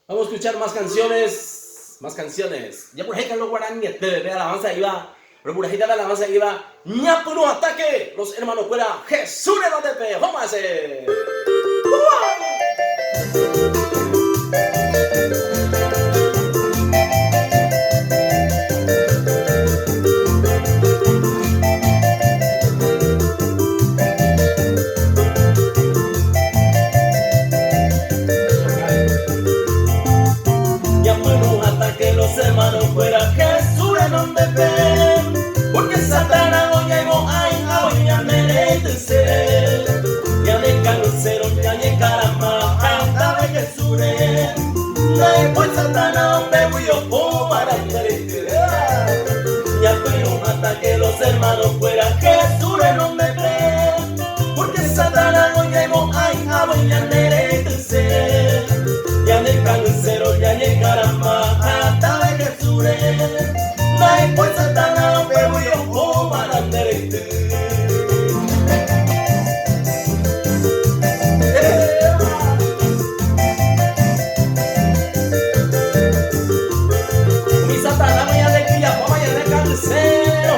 Vamos a escuchar más canciones. Más canciones. Ya por ahí que lo guardan ni de alabanza iba. Pero por ahí de alabanza iba. Ñapo no ataque. Los hermanos fuera. Jesús de la tepe. Vamos a hacer. Los hermanos fuera Jesús en donde ven, porque Satanás no llegó a ya me leíste, ya me cancero, ya me caramba, hasta de Jesús, después Satanás me voy yo para leíste, ya fueron hasta que los hermanos fuera Jesús en donde ven, porque Satanás no llegó a ya me leíste, ya me cancero, ya me caramba. Después Satanás me voy a para derecho. Mi Satanás vaya de Quilla, vaya de Cancero.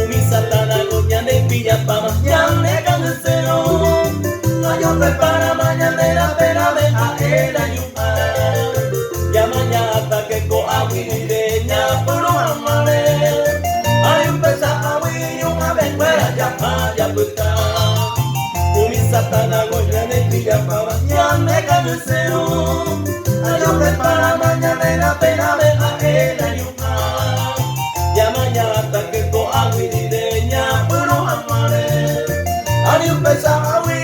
Mi Satanás goya de Quilla, vaya de Cancero. Yo prepara mañana pena de aera y ya mañana hasta que coa guireña por amare hay un pesa a una vez fuera ya puta mi Satanás goya de pilla para mañana de cabecero yo prepara mañana pena de aera y ya mañana hasta que coa guireña por amare hay un pesa a